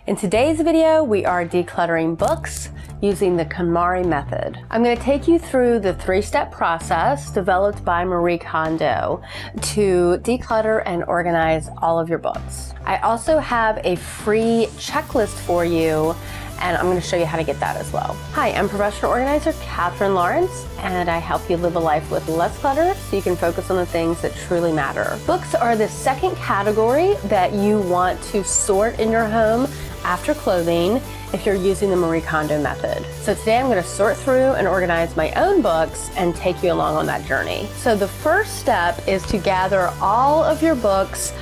In today's video, we are decluttering books using the KonMari method. I'm going to take you through the 3-step process developed by Marie Kondo to declutter and organize all of your books. I also have a free checklist for you, and I'm going to show you how to get that as well. Hi, I'm professional organizer Katherine and I help you live a life with less clutter so you can focus on the things that truly matter. Books are the second category that you want to sort in your home after clothing if you're using the Marie Kondo method. So today I'm going to sort through and organize my own books and take you along on that journey. So the first step is to gather all of your books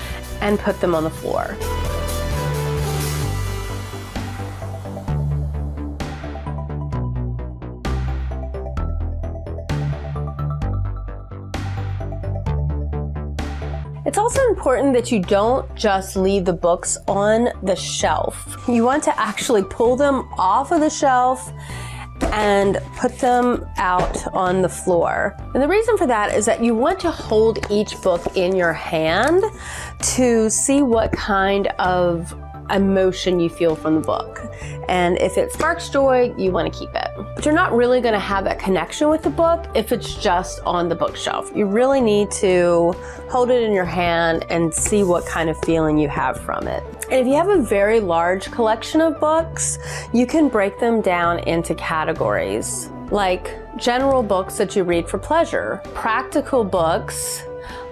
and put them on the floor. It's also important that you don't just leave the books on the shelf. You want to actually pull them off of the shelf and put them out on the floor. And the reason for that is that you want to hold each book in your hand to see what kind of emotion you feel from the book. And if it sparks joy, you want to keep it. But you're not really going to have that connection with the book if it's just on the bookshelf. You really need to hold it in your hand and see what kind of feeling you have from it. And if you have a very large collection of books, you can break them down into categories, like general books that you read for pleasure, practical books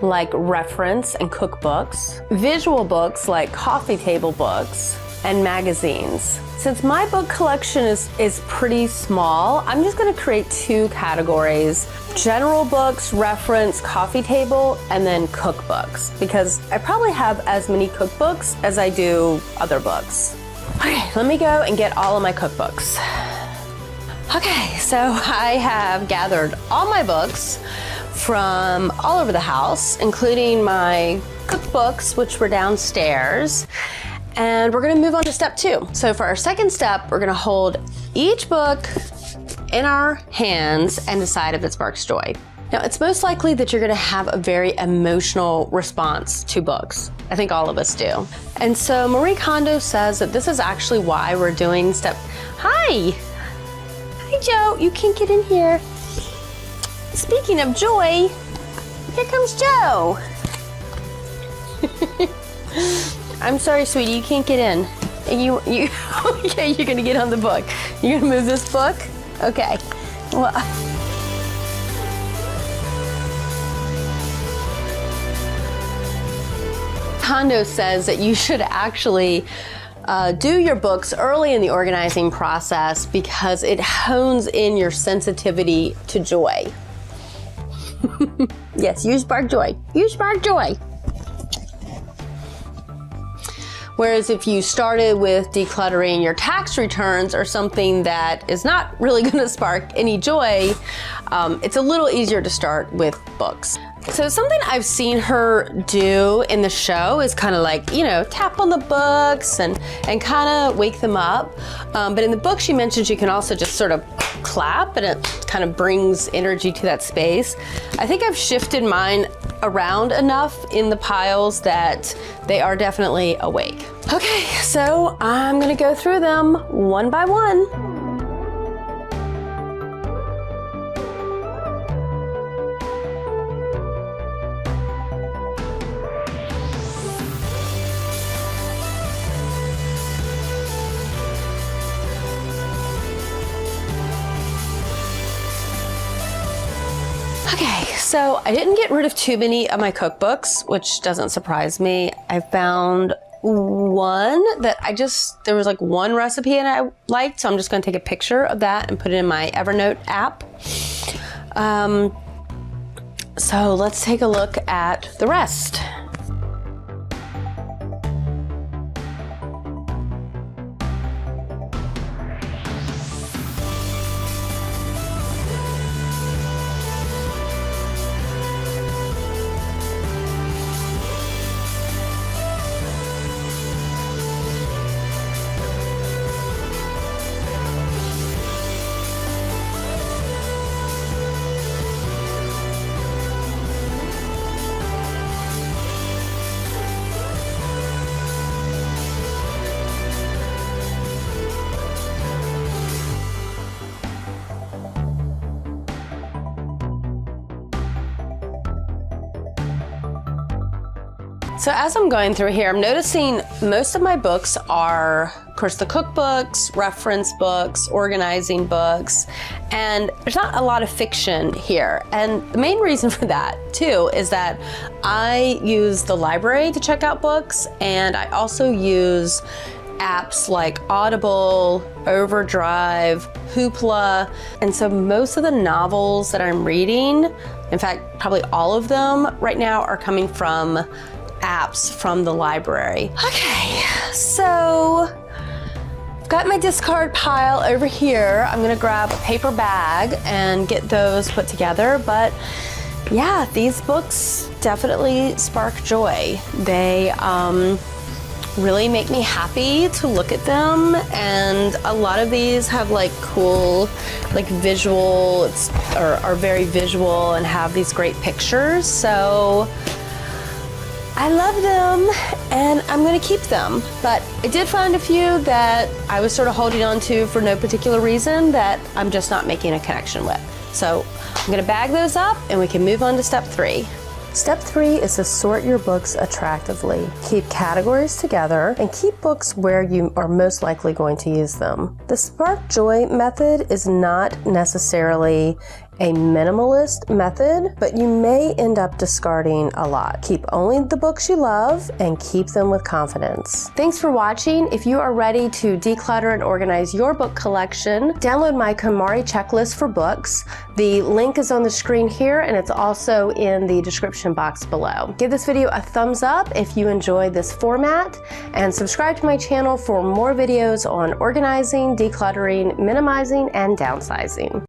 like reference and cookbooks, visual books like coffee table books, and magazines. Since my book collection is pretty small, I'm just going to create 2 categories: general books, reference, coffee table, and then cookbooks, because I probably have as many cookbooks as I do other books. Okay, let me go and get all of my cookbooks. Okay, so I have gathered all my books from all over the house, including my cookbooks, which were downstairs. And we're gonna move on to step 2. So for our second step, we're gonna hold each book in our hands and decide if it sparks joy. Now, it's most likely that you're gonna have a very emotional response to books. I think all of us do. And so Marie Kondo says that this is actually why we're doing step... Hi! Hi, Joe, you can't get in here. Speaking of joy, here comes Joe. I'm sorry, sweetie, you can't get in. Okay, you're gonna get on the book. You're gonna move this book? Okay. Well, Kondo says that you should actually do your books early in the organizing process because it hones in your sensitivity to joy. Yes, you spark joy. You spark joy. Whereas if you started with decluttering your tax returns or something that is not really going to spark any joy, it's a little easier to start with books. So something I've seen her do in the show is kind of like, you know, tap on the books and kind of wake them up. But in the book, she mentions you can also just sort of clap and it kind of brings energy to that space. I think I've shifted mine around enough in the piles that they are definitely awake. Okay, so I'm gonna go through them one by one. Okay, so I didn't get rid of too many of my cookbooks, which doesn't surprise me. I found one that there was like one recipe and I liked, so I'm just gonna take a picture of that and put it in my Evernote app. So let's take a look at the rest. So as I'm going through here, I'm noticing most of my books are, of course, the cookbooks, reference books, organizing books, and there's not a lot of fiction here. And the main reason for that, too, is that I use the library to check out books, and I also use apps like Audible, Overdrive, Hoopla, and so most of the novels that I'm reading, in fact, probably all of them right now, are coming from apps from the library. Okay, so I've got my discard pile over here. I'm gonna grab a paper bag and get those put together, but yeah, these books definitely spark joy. They really make me happy to look at them, and a lot of these have like cool, like visual, are very visual and have these great pictures, so I love them and I'm gonna keep them. But I did find a few that I was sort of holding on to for no particular reason that I'm just not making a connection with. So I'm gonna bag those up and we can move on to step 3. Step 3 is to sort your books attractively. Keep categories together and keep books where you are most likely going to use them. The Spark Joy method is not necessarily a minimalist method, but you may end up discarding a lot. Keep only the books you love and keep them with confidence. Thanks for watching. If you are ready to declutter and organize your book collection, download my KonMari checklist for books. The link is on the screen here and it's also in the description box below. Give this video a thumbs up if you enjoyed this format, and subscribe to my channel for more videos on organizing, decluttering, minimizing, and downsizing.